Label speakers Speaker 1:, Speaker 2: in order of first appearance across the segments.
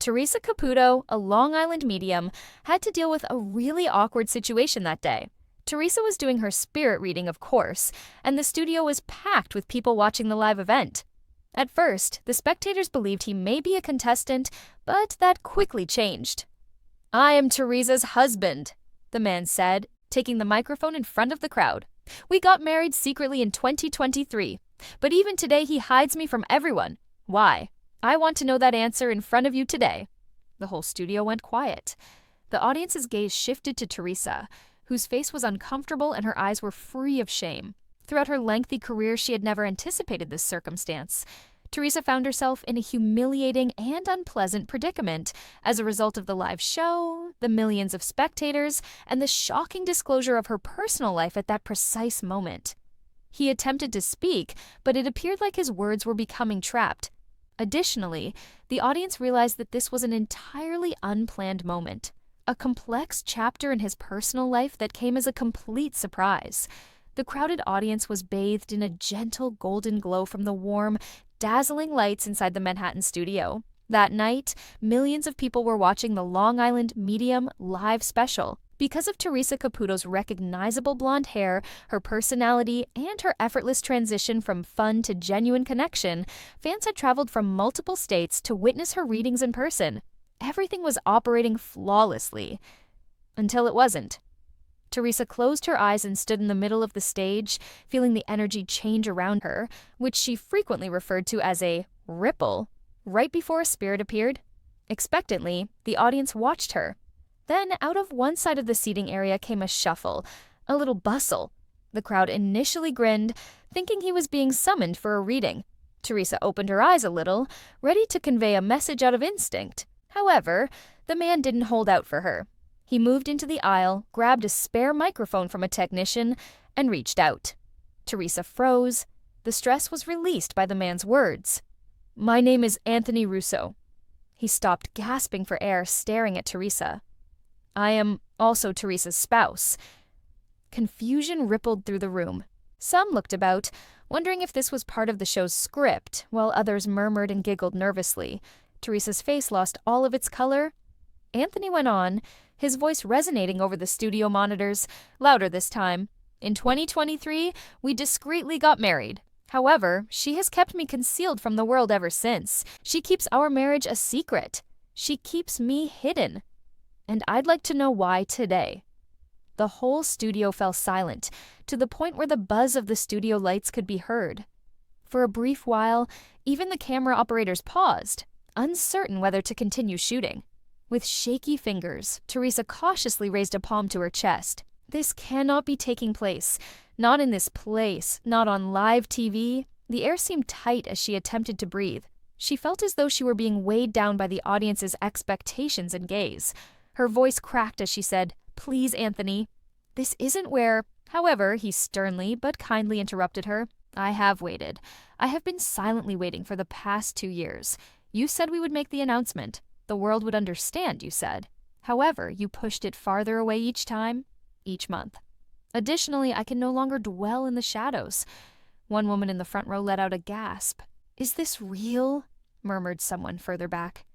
Speaker 1: Theresa Caputo, a Long Island medium, had to deal with a really awkward situation that day. Theresa was doing her spirit reading, of course, and the studio was packed with people watching the live event. At first, the spectators believed he may be a contestant, but that quickly changed. "I am Theresa's husband," the man said, taking the microphone in front of the crowd. "We got married secretly in 2023, but even today he hides me from everyone. Why? I want to know that answer in front of you today." The whole studio went quiet. The audience's gaze shifted to Theresa, whose face was uncomfortable and her eyes were free of shame. Throughout her lengthy career, she had never anticipated this circumstance. Theresa found herself in a humiliating and unpleasant predicament as a result of the live show, the millions of spectators, and the shocking disclosure of her personal life at that precise moment. He attempted to speak, but it appeared like his words were becoming trapped. Additionally, the audience realized that this was an entirely unplanned moment, a complex chapter in his personal life that came as a complete surprise. The crowded audience was bathed in a gentle golden glow from the warm, dazzling lights inside the Manhattan studio. That night, millions of people were watching the Long Island Medium live special. Because of Theresa Caputo's recognizable blonde hair, her personality, and her effortless transition from fun to genuine connection, fans had traveled from multiple states to witness her readings in person. Everything was operating flawlessly. Until it wasn't. Theresa closed her eyes and stood in the middle of the stage, feeling the energy change around her, which she frequently referred to as a ripple, right before a spirit appeared. Expectantly, the audience watched her. Then, out of one side of the seating area came a shuffle, a little bustle. The crowd initially grinned, thinking he was being summoned for a reading. Theresa opened her eyes a little, ready to convey a message out of instinct. However, the man didn't hold out for her. He moved into the aisle, grabbed a spare microphone from a technician, and reached out. Theresa froze. The stress was released by the man's words. "My name is Anthony Russo." He stopped, gasping for air, staring at Theresa. "I am also Theresa's spouse." Confusion rippled through the room. Some looked about, wondering if this was part of the show's script, while others murmured and giggled nervously. Theresa's face lost all of its color. Anthony went on, his voice resonating over the studio monitors, louder this time. "In 2023, we discreetly got married. However, she has kept me concealed from the world ever since. She keeps our marriage a secret. She keeps me hidden. And I'd like to know why today." The whole studio fell silent, to the point where the buzz of the studio lights could be heard. For a brief while, even the camera operators paused, uncertain whether to continue shooting. With shaky fingers, Theresa cautiously raised a palm to her chest. This cannot be taking place. Not in this place, not on live TV. The air seemed tight as she attempted to breathe. She felt as though she were being weighed down by the audience's expectations and gaze. Her voice cracked as she said, "Please, Anthony. This isn't where—" However, he sternly but kindly interrupted her. "I have waited. I have been silently waiting for the past 2 years. You said we would make the announcement. The world would understand, you said. However, you pushed it farther away each time, each month. Additionally, I can no longer dwell in the shadows." One woman in the front row let out a gasp. "Is this real?" murmured someone further back.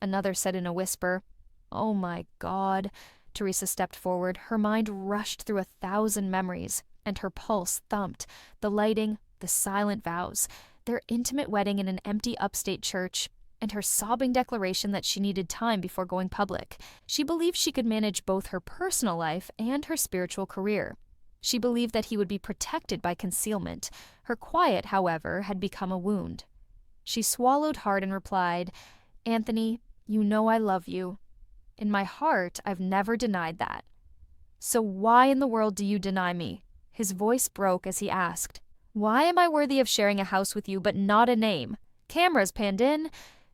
Speaker 1: Another said in a whisper, "Oh my God." Theresa stepped forward. Her mind rushed through 1,000 memories, and her pulse thumped. The lighting, the silent vows, their intimate wedding in an empty upstate church, and her sobbing declaration that she needed time before going public. She believed she could manage both her personal life and her spiritual career. She believed that he would be protected by concealment. Her quiet, however, had become a wound. She swallowed hard and replied, "Anthony, you know I love you. In my heart, I've never denied that. So why in the world do you deny me?" His voice broke as he asked, "Why am I worthy of sharing a house with you but not a name?" Cameras panned in.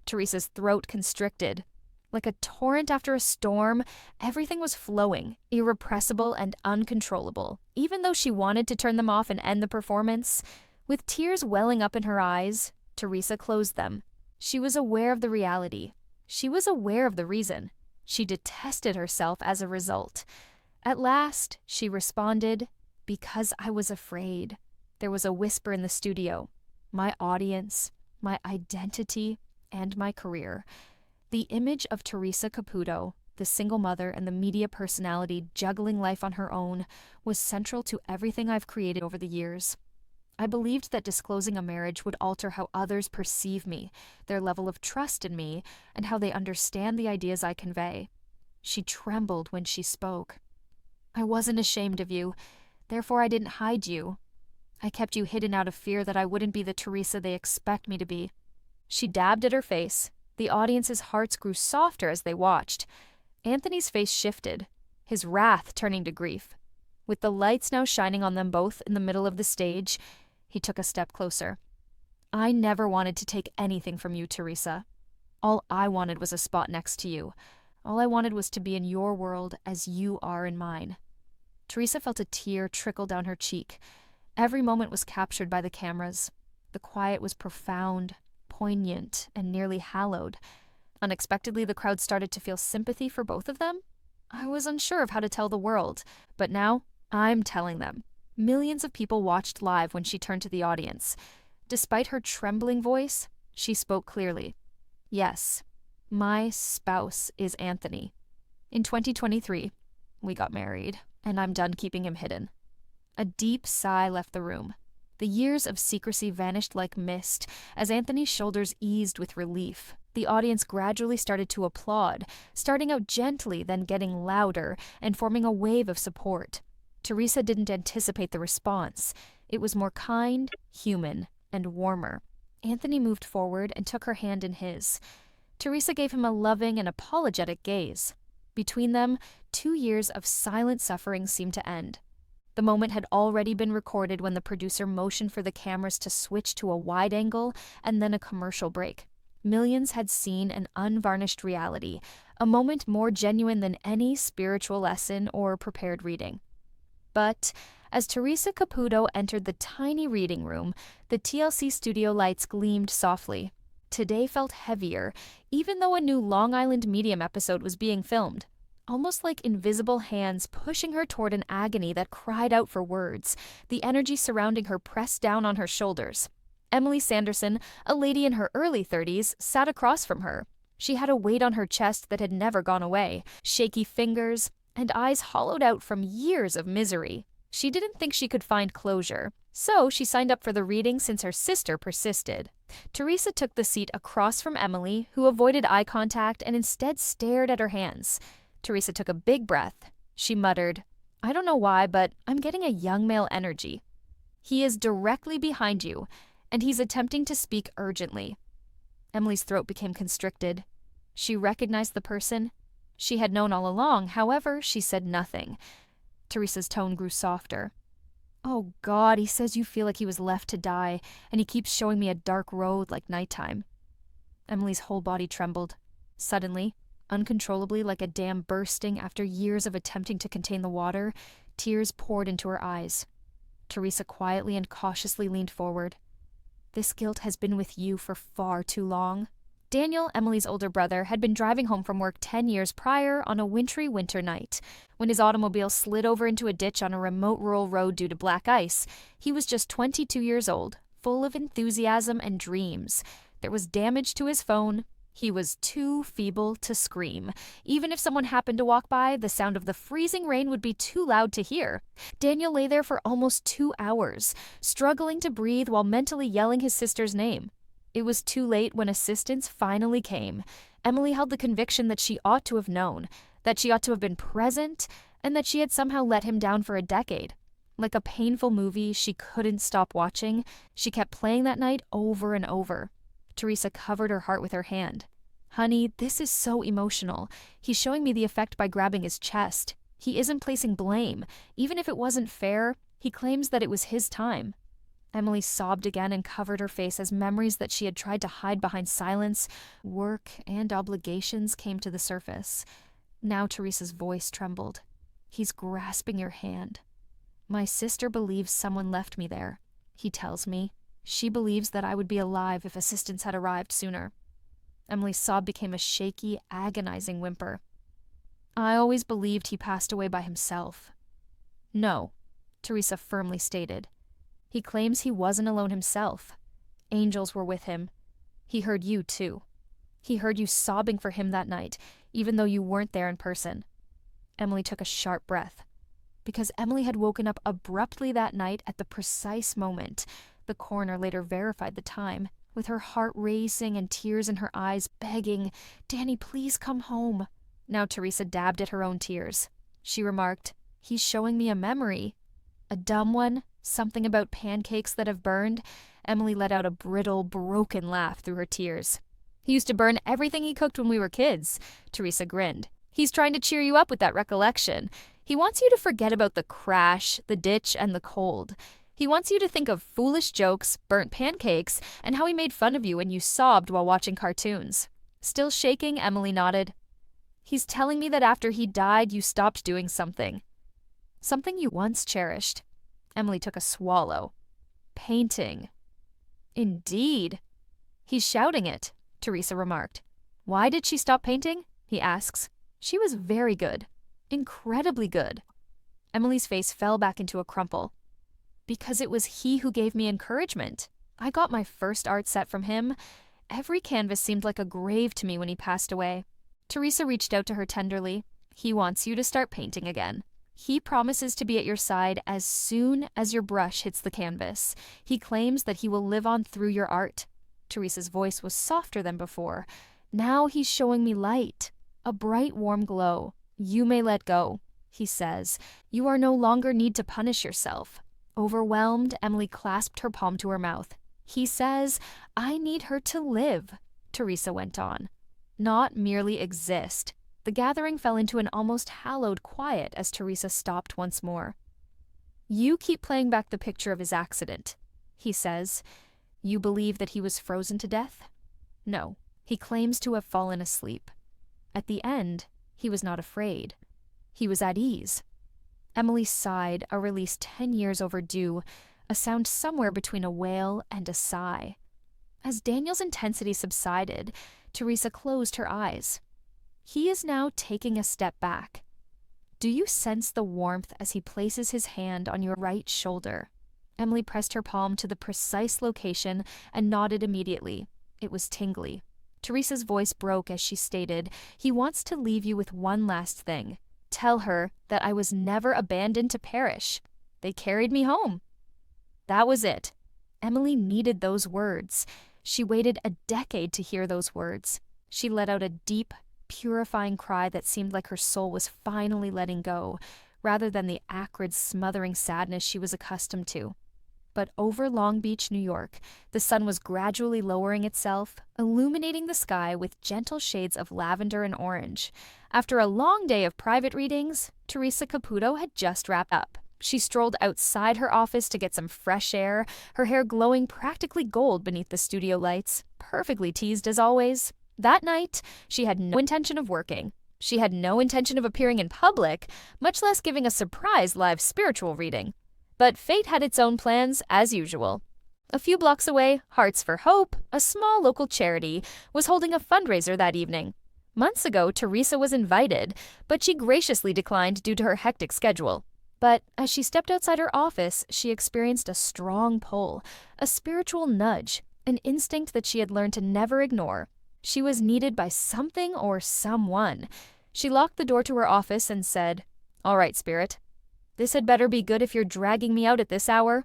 Speaker 1: Theresa's throat constricted. Like a torrent after a storm, everything was flowing, irrepressible and uncontrollable. Even though she wanted to turn them off and end the performance, with tears welling up in her eyes, Theresa closed them. She was aware of the reality. She was aware of the reason. She detested herself as a result. At last, she responded, "Because I was afraid." There was a whisper in the studio. "My audience, my identity, and my career." The image of Theresa Caputo, the single mother and the media personality juggling life on her own, was central to everything I've created over the years. I believed that disclosing a marriage would alter how others perceive me, their level of trust in me, and how they understand the ideas I convey. She trembled when she spoke. I wasn't ashamed of you, therefore I didn't hide you. I kept you hidden out of fear that I wouldn't be the Theresa they expect me to be. She dabbed at her face. The audience's hearts grew softer as they watched. Anthony's face shifted, his wrath turning to grief. With the lights now shining on them both in the middle of the stage, he took a step closer. I never wanted to take anything from you, Theresa. All I wanted was a spot next to you. All I wanted was to be in your world as you are in mine. Theresa felt a tear trickle down her cheek. Every moment was captured by the cameras. The quiet was profound, poignant, and nearly hallowed. Unexpectedly, the crowd started to feel sympathy for both of them. I was unsure of how to tell the world, but now I'm telling them. Millions of people watched live when she turned to the audience. Despite her trembling voice, she spoke clearly. Yes, my spouse is Anthony. In 2023, we got married, and I'm done keeping him hidden. A deep sigh left the room. The years of secrecy vanished like mist as Anthony's shoulders eased with relief. The audience gradually started to applaud, starting out gently, then getting louder and forming a wave of support. Theresa didn't anticipate the response. It was more kind, human, and warmer. Anthony moved forward and took her hand in his. Theresa gave him a loving and apologetic gaze. Between them, 2 years of silent suffering seemed to end. The moment had already been recorded when the producer motioned for the cameras to switch to a wide angle and then a commercial break. Millions had seen an unvarnished reality, a moment more genuine than any spiritual lesson or prepared reading. But as Theresa Caputo entered the tiny reading room, the TLC studio lights gleamed softly. Today felt heavier, even though a new Long Island Medium episode was being filmed. Almost like invisible hands pushing her toward an agony that cried out for words, the energy surrounding her pressed down on her shoulders. Emily Sanderson, a lady in her early 30s, sat across from her. She had a weight on her chest that had never gone away, shaky fingers, and eyes hollowed out from years of misery. She didn't think she could find closure, so she signed up for the reading since her sister persisted. Theresa took the seat across from Emily, who avoided eye contact and instead stared at her hands. Theresa took a big breath. She muttered, I don't know why, but I'm getting a young male energy. He is directly behind you, and he's attempting to speak urgently. Emily's throat became constricted. She recognized the person. She had known all along, however, she said nothing. Theresa's tone grew softer. Oh God, he says you feel like he was left to die, and he keeps showing me a dark road like nighttime. Emily's whole body trembled. Suddenly, uncontrollably like a dam bursting after years of attempting to contain the water, tears poured into her eyes. Theresa quietly and cautiously leaned forward. This guilt has been with you for far too long. Daniel, Emily's older brother, had been driving home from work 10 years prior on a wintry winter night. When his automobile slid over into a ditch on a remote rural road due to black ice, he was just 22 years old, full of enthusiasm and dreams. There was damage to his phone. He was too feeble to scream. Even if someone happened to walk by, the sound of the freezing rain would be too loud to hear. Daniel lay there for almost 2 hours, struggling to breathe while mentally yelling his sister's name. It was too late when assistance finally came. Emily held the conviction that she ought to have known, that she ought to have been present, and that she had somehow let him down for a decade. Like a painful movie she couldn't stop watching, she kept playing that night over and over. Theresa covered her heart with her hand. Honey, this is so emotional. He's showing me the effect by grabbing his chest. He isn't placing blame. Even if it wasn't fair, he claims that it was his time. Emily sobbed again and covered her face as memories that she had tried to hide behind silence, work, and obligations came to the surface. Now Theresa's voice trembled. He's grasping your hand. My sister believes someone left me there, he tells me. She believes that I would be alive if assistance had arrived sooner. Emily's sob became a shaky, agonizing whimper. I always believed he passed away by himself. No, Theresa firmly stated. He claims he wasn't alone himself. Angels were with him. He heard you, too. He heard you sobbing for him that night, even though you weren't there in person. Emily took a sharp breath. Because Emily had woken up abruptly that night at the precise moment. The coroner later verified the time, with her heart racing and tears in her eyes, begging, "Danny, please come home." Now Theresa dabbed at her own tears. She remarked, "He's showing me a memory." A dumb one? Something about pancakes that have burned? Emily let out a brittle, broken laugh through her tears. "He used to burn everything he cooked when we were kids," Theresa grinned. "He's trying to cheer you up with that recollection. He wants you to forget about the crash, the ditch, and the cold. He wants you to think of foolish jokes, burnt pancakes, and how he made fun of you when you sobbed while watching cartoons." Still shaking, Emily nodded. "He's telling me that after he died, you stopped doing something. Something you once cherished." Emily took a swallow. "Painting." "Indeed." "He's shouting it," Theresa remarked. "Why did she stop painting?" he asks. "She was very good. Incredibly good." Emily's face fell back into a crumple. "Because it was he who gave me encouragement. I got my first art set from him. Every canvas seemed like a grave to me when he passed away." Theresa reached out to her tenderly. "He wants you to start painting again. He promises to be at your side as soon as your brush hits the canvas. He claims that he will live on through your art." Theresa's voice was softer than before. "Now he's showing me light, a bright, warm glow. You may let go," he says. "You are no longer need to punish yourself." Overwhelmed, Emily clasped her palm to her mouth. "He says, I need her to live," Theresa went on, "not merely exist." The gathering fell into an almost hallowed quiet as Theresa stopped once more. "You keep playing back the picture of his accident," he says. "You believe that he was frozen to death?" "No, he claims to have fallen asleep. At the end, he was not afraid. He was at ease." Emily sighed, a release 10 years overdue, a sound somewhere between a wail and a sigh. As Daniel's intensity subsided, Theresa closed her eyes. He is now taking a step back. Do you sense the warmth as he places his hand on your right shoulder? Emily pressed her palm to the precise location and nodded immediately. It was tingly. Theresa's voice broke as she stated, "He wants to leave you with one last thing. Tell her that I was never abandoned to perish. They carried me home." That was it. Emily needed those words. She waited a decade to hear those words. She let out a deep, purifying cry that seemed like her soul was finally letting go, rather than the acrid, smothering sadness she was accustomed to. But over Long Beach, New York, the sun was gradually lowering itself, illuminating the sky with gentle shades of lavender and orange. After a long day of private readings, Theresa Caputo had just wrapped up. She strolled outside her office to get some fresh air, her hair glowing practically gold beneath the studio lights, perfectly teased as always. That night, she had no intention of working. She had no intention of appearing in public, much less giving a surprise live spiritual reading. But fate had its own plans, as usual. A few blocks away, Hearts for Hope, a small local charity, was holding a fundraiser that evening. Months ago, Theresa was invited, but she graciously declined due to her hectic schedule. But as she stepped outside her office, she experienced a strong pull, a spiritual nudge, an instinct that she had learned to never ignore. She was needed by something or someone. She locked the door to her office and said, "All right, Spirit. This had better be good if you're dragging me out at this hour."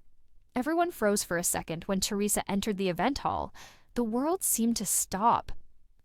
Speaker 1: Everyone froze for a second when Theresa entered the event hall. The world seemed to stop.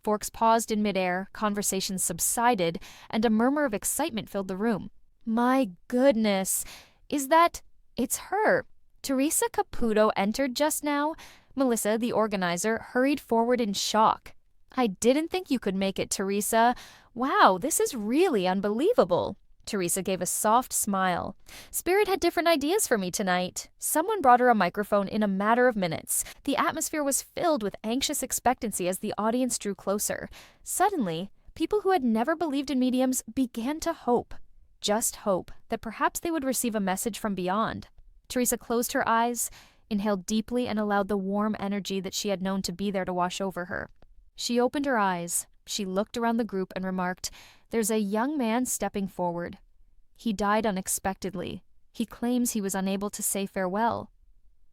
Speaker 1: Forks paused in midair, conversations subsided, and a murmur of excitement filled the room. "My goodness, it's her. Theresa Caputo entered just now." Melissa, the organizer, hurried forward in shock. "I didn't think you could make it, Theresa. Wow, this is really unbelievable." Theresa gave a soft smile. "Spirit had different ideas for me tonight." Someone brought her a microphone in a matter of minutes. The atmosphere was filled with anxious expectancy as the audience drew closer. Suddenly, people who had never believed in mediums began to hope. Just hope that perhaps they would receive a message from beyond. Theresa closed her eyes, inhaled deeply, and allowed the warm energy that she had known to be there to wash over her. She opened her eyes. She looked around the group and remarked, "There's a young man stepping forward. He died unexpectedly. He claims he was unable to say farewell."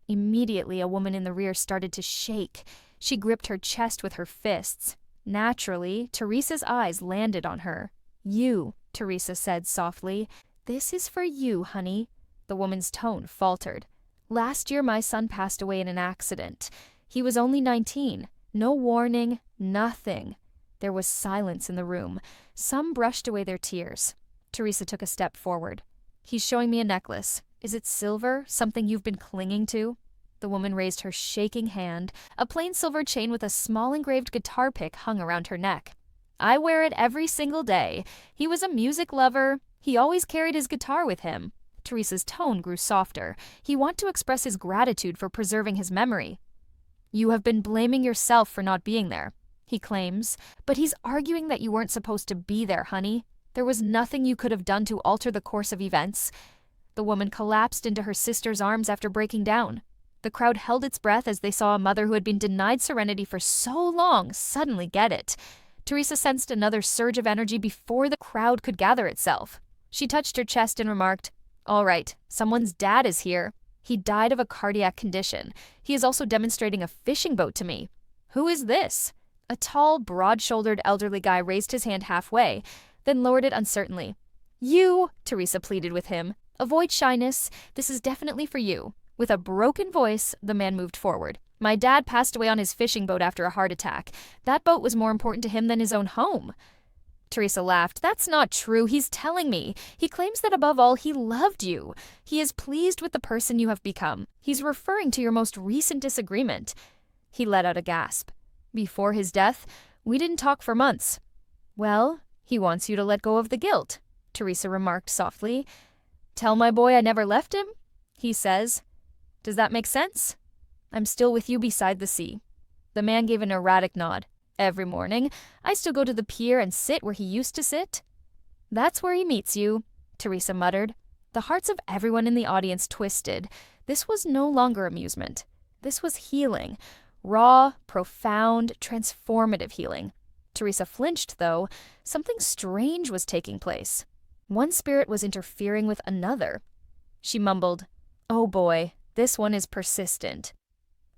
Speaker 1: Immediately, a woman in the rear started to shake. She gripped her chest with her fists. Naturally, Teresa's eyes landed on her. "You," Theresa said softly. "This is for you, honey." The woman's tone faltered. "Last year my son passed away in an accident. He was only 19. No warning, nothing." There was silence in the room. Some brushed away their tears. Theresa took a step forward. "He's showing me a necklace. Is it silver, something you've been clinging to?" The woman raised her shaking hand. A plain silver chain with a small engraved guitar pick hung around her neck. "I wear it every single day. He was a music lover. He always carried his guitar with him." Teresa's tone grew softer. He wanted to express his gratitude for preserving his memory. "You have been blaming yourself for not being there," he claims, "but he's arguing that you weren't supposed to be there, honey. There was nothing you could have done to alter the course of events." The woman collapsed into her sister's arms after breaking down. The crowd held its breath as they saw a mother who had been denied serenity for so long suddenly get it. Theresa sensed another surge of energy before the crowd could gather itself. She touched her chest and remarked, "All right, someone's dad is here. He died of a cardiac condition. He is also demonstrating a fishing boat to me." "Who is this?" A tall, broad-shouldered elderly guy raised his hand halfway, then lowered it uncertainly. "You," Theresa pleaded with him. "Avoid shyness. This is definitely for you." With a broken voice, the man moved forward. "My dad passed away on his fishing boat after a heart attack. That boat was more important to him than his own home." Theresa laughed. "That's not true. He's telling me. He claims that above all, he loved you. He is pleased with the person you have become. He's referring to your most recent disagreement." He let out a gasp. "Before his death, we didn't talk for months." "Well, he wants you to let go of the guilt," Theresa remarked softly. "Tell my boy I never left him," he says. "Does that make sense?" "I'm still with you beside the sea." The man gave an erratic nod. "Every morning, I still go to the pier and sit where he used to sit." "That's where he meets you," Theresa muttered. The hearts of everyone in the audience twisted. This was no longer amusement. This was healing. Raw, profound, transformative healing. Theresa flinched, though. Something strange was taking place. One spirit was interfering with another. She mumbled, "Oh boy, this one is persistent.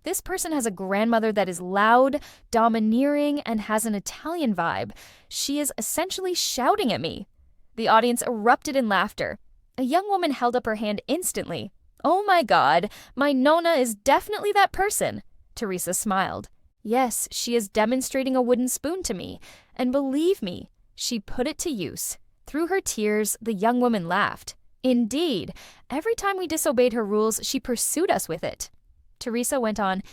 Speaker 1: This person has a grandmother that is loud, domineering, and has an Italian vibe. She is essentially shouting at me." The audience erupted in laughter. A young woman held up her hand instantly. "Oh my God, my Nonna is definitely that person." Theresa smiled. "Yes, she is demonstrating a wooden spoon to me. And believe me, she put it to use." Through her tears, the young woman laughed. "Indeed, every time we disobeyed her rules, she pursued us with it." Theresa went on,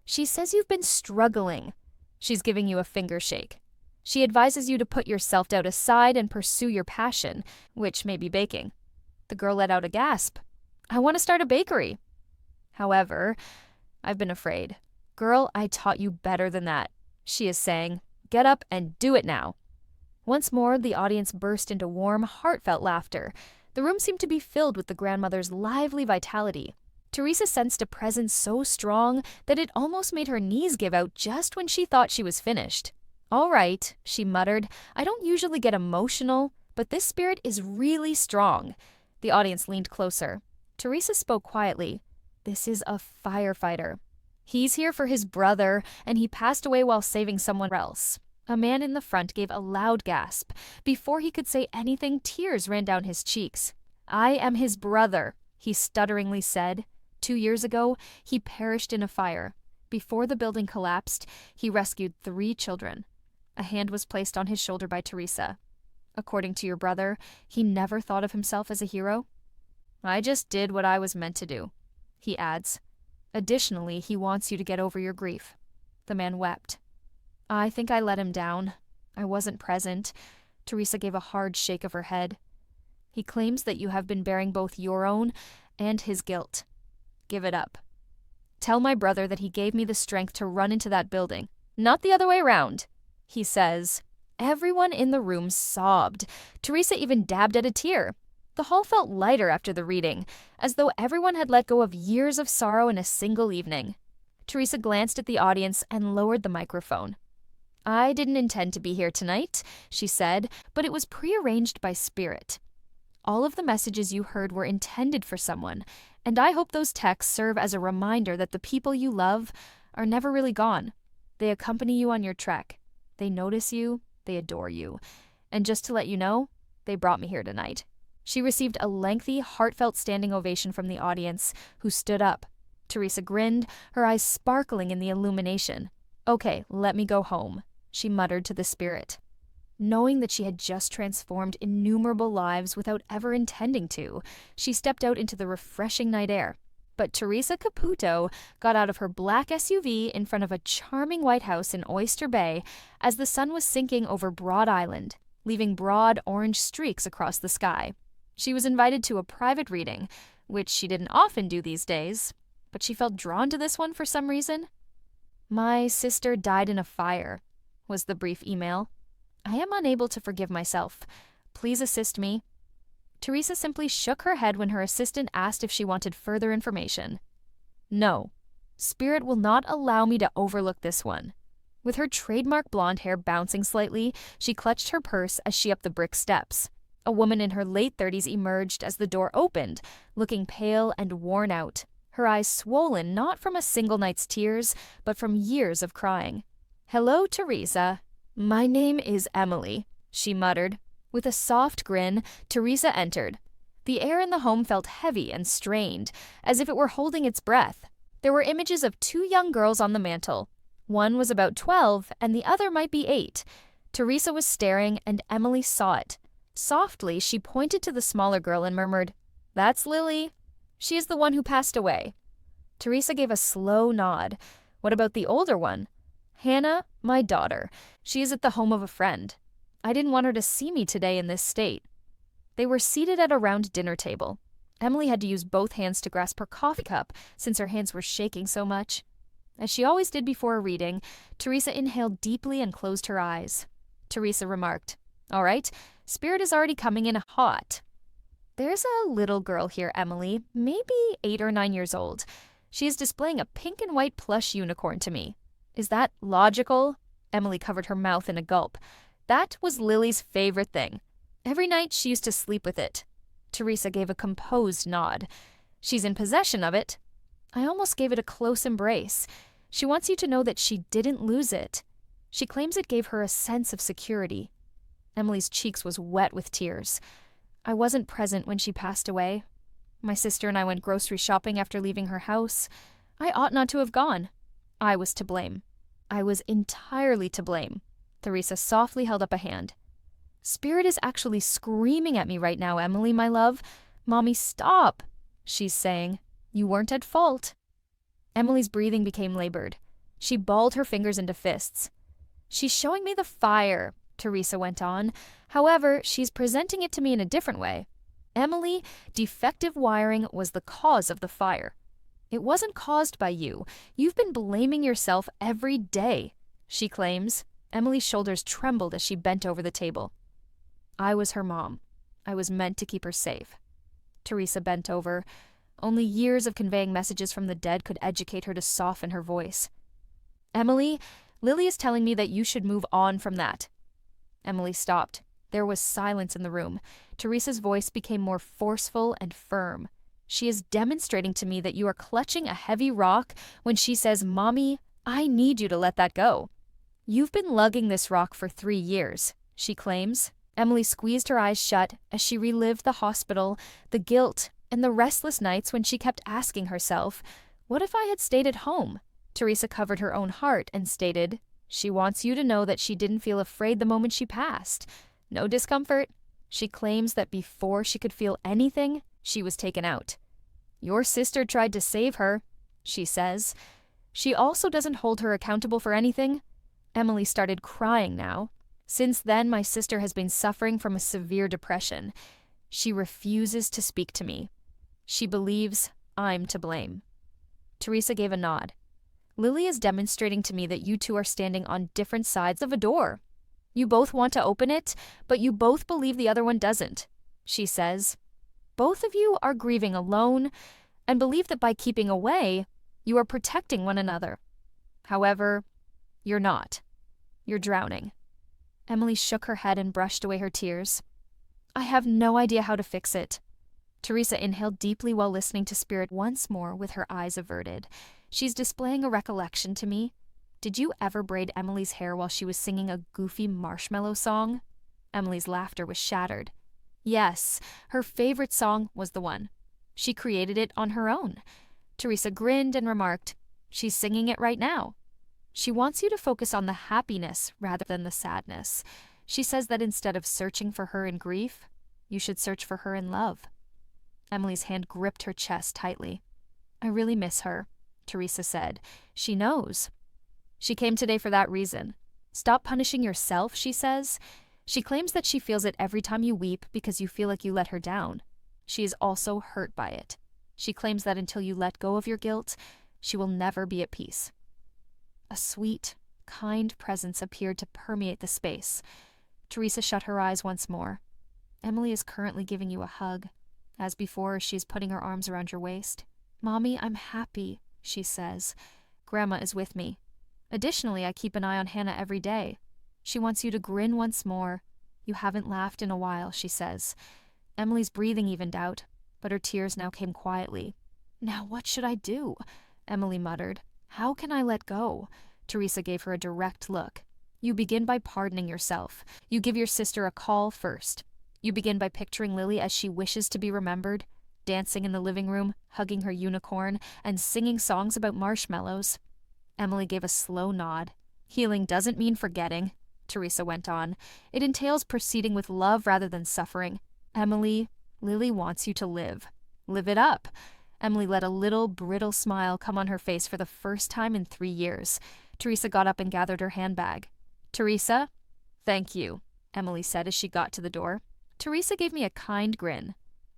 Speaker 1: "She says you've been struggling." She's giving you a finger shake. "She advises you to put your self-doubt aside and pursue your passion, which may be baking." The girl let out a gasp. "I want to start a bakery." "However, I've been afraid." "Girl, I taught you better than that," she is saying. "Get up and do it now." Once more, the audience burst into warm, heartfelt laughter. The room seemed to be filled with the grandmother's lively vitality. Theresa sensed a presence so strong that it almost made her knees give out just when she thought she was finished. "All right," she muttered. "I don't usually get emotional, but this spirit is really strong." The audience leaned closer. Theresa spoke quietly. "This is a firefighter. He's here for his brother, and he passed away while saving someone else." A man in the front gave a loud gasp. Before he could say anything, tears ran down his cheeks. "I am his brother," he stutteringly said. 2 years ago, he perished in a fire. Before the building collapsed, he rescued 3 children. A hand was placed on his shoulder by Theresa. "According to your brother, he never thought of himself as a hero?" "I just did what I was meant to do," he adds. "Additionally, he wants you to get over your grief." The man wept. "I think I let him down. I wasn't present." Theresa gave a hard shake of her head. "He claims that you have been bearing both your own and his guilt. Give it up. Tell my brother that he gave me the strength to run into that building, not the other way around," he says. Everyone in the room sobbed. Theresa even dabbed at a tear. The hall felt lighter after the reading, as though everyone had let go of years of sorrow in a single evening. Theresa glanced at the audience and lowered the microphone. "I didn't intend to be here tonight," she said, "but it was prearranged by spirit. All of the messages you heard were intended for someone, and I hope those texts serve as a reminder that the people you love are never really gone. They accompany you on your trek. They notice you, they adore you. And just to let you know, they brought me here tonight." She received a lengthy, heartfelt standing ovation from the audience, who stood up. Theresa grinned, her eyes sparkling in the illumination. "Okay, let me go home," she muttered to the spirit. Knowing that she had just transformed innumerable lives without ever intending to, she stepped out into the refreshing night air. But Theresa Caputo got out of her black SUV in front of a charming white house in Oyster Bay as the sun was sinking over Broad Island, leaving broad orange streaks across the sky. She was invited to a private reading, which she didn't often do these days, but she felt drawn to this one for some reason. "My sister died in a fire," was the brief email. "I am unable to forgive myself. Please assist me." Theresa simply shook her head when her assistant asked if she wanted further information. "No. Spirit will not allow me to overlook this one." With her trademark blonde hair bouncing slightly, she clutched her purse as she upped the brick steps. A woman in her late 30s emerged as the door opened, looking pale and worn out, her eyes swollen not from a single night's tears, but from years of crying. "Hello, Theresa. My name is Emily," she muttered. With a soft grin, Theresa entered. The air in the home felt heavy and strained, as if it were holding its breath. There were images of 2 young girls on the mantel. One was about 12, and the other might be 8. Theresa was staring, and Emily saw it. Softly, she pointed to the smaller girl and murmured, "That's Lily. She is the one who passed away." Theresa gave a slow nod. "What about the older one?" "Hannah, my daughter. She is at the home of a friend. I didn't want her to see me today in this state." They were seated at a round dinner table. Emily had to use both hands to grasp her coffee cup since her hands were shaking so much. As she always did before a reading, Theresa inhaled deeply and closed her eyes. Theresa remarked, "All right, Spirit is already coming in hot. There's a little girl here, Emily, maybe 8 or 9 years old. She is displaying a pink and white plush unicorn to me. Is that logical?" Emily covered her mouth in a gulp. "That was Lily's favorite thing. Every night she used to sleep with it." Theresa gave a composed nod. "She's in possession of it. I almost gave it a close embrace. She wants you to know that she didn't lose it. She claims it gave her a sense of security." Emily's cheeks was wet with tears. "I wasn't present when she passed away. My sister and I went grocery shopping after leaving her house. I ought not to have gone. I was to blame. I was entirely to blame." Theresa softly held up a hand. "Spirit is actually screaming at me right now, Emily, my love. Mommy, stop," she's saying. "You weren't at fault." Emily's breathing became labored. She balled her fingers into fists. "She's showing me the fire," Theresa went on. "However, she's presenting it to me in a different way. Emily, defective wiring was the cause of the fire. It wasn't caused by you. You've been blaming yourself every day," she claims. Emily's shoulders trembled as she bent over the table. "I was her mom. I was meant to keep her safe." Theresa bent over. Only years of conveying messages from the dead could educate her to soften her voice. "Emily, Lily is telling me that you should move on from that." Emily stopped. There was silence in the room. Theresa's voice became more forceful and firm. "She is demonstrating to me that you are clutching a heavy rock when she says, 'Mommy, I need you to let that go.' You've been lugging this rock for 3 years, she claims." Emily squeezed her eyes shut as she relived the hospital, the guilt, and the restless nights when she kept asking herself, "What if I had stayed at home?" Theresa covered her own heart and stated, "She wants you to know that she didn't feel afraid the moment she passed. No discomfort. She claims that before she could feel anything, she was taken out. Your sister tried to save her," she says. "She also doesn't hold her accountable for anything." Emily started crying now. "Since then, my sister has been suffering from a severe depression. She refuses to speak to me. She believes I'm to blame." Theresa gave a nod. "Lily is demonstrating to me that you two are standing on different sides of a door. You both want to open it, but you both believe the other one doesn't," she says. "Both of you are grieving alone and believe that by keeping away, you are protecting one another. However, you're not. You're drowning." Emily shook her head and brushed away her tears. "I have no idea how to fix it." Theresa inhaled deeply while listening to Spirit once more with her eyes averted. "She's displaying a recollection to me. "Did you ever braid Emily's hair while she was singing a goofy marshmallow song?" Emily's laughter was shattered. Yes, her favorite song was the one. She created it on her own. Theresa grinned and remarked, "She's singing it right now." She wants you to focus on the happiness rather than the sadness. She says that instead of searching for her in grief, you should search for her in love. Emily's hand gripped her chest tightly. "I really miss her," Theresa said. "She knows." "She came today for that reason. Stop punishing yourself," she says. She claims that she feels it every time you weep because you feel like you let her down. She is also hurt by it. She claims that until you let go of your guilt, she will never be at peace. A sweet, kind presence appeared to permeate the space. Theresa shut her eyes once more. "Emily is currently giving you a hug. As before, she is putting her arms around your waist. 'Mommy, I'm happy,' she says. 'Grandma is with me. Additionally, I keep an eye on Hannah every day. She wants you to grin once more. You haven't laughed in a while,' she says." Emily's breathing evened out, but her tears now came quietly. "Now what should I do?" Emily muttered. "How can I let go?" Theresa gave her a direct look. "You begin by pardoning yourself. You give your sister a call first. You begin by picturing Lily as she wishes to be remembered, dancing in the living room, hugging her unicorn, and singing songs about marshmallows." Emily gave a slow nod. "Healing doesn't mean forgetting," Theresa went on. "It entails proceeding with love rather than suffering. Emily, Lily wants you to live. Live it up." Emily let a little, brittle smile come on her face for the first time in 3 years. Theresa got up and gathered her handbag. "Theresa?" "Thank you," Emily said as she got to the door. Theresa gave me a kind grin.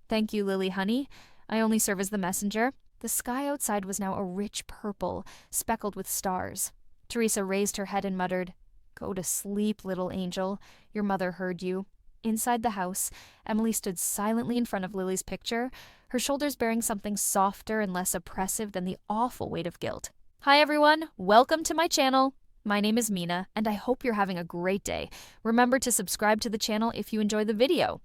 Speaker 1: "Thank you, Lily, honey. I only serve as the messenger." The sky outside was now a rich purple, speckled with stars. Theresa raised her head and muttered, "Go to sleep, little angel. Your mother heard you." Inside the house, Emily stood silently in front of Lily's picture, her shoulders bearing something softer and less oppressive than the awful weight of guilt. "Hi everyone, welcome to my channel. My name is Mina, and I hope you're having a great day. Remember to subscribe to the channel if you enjoy the video.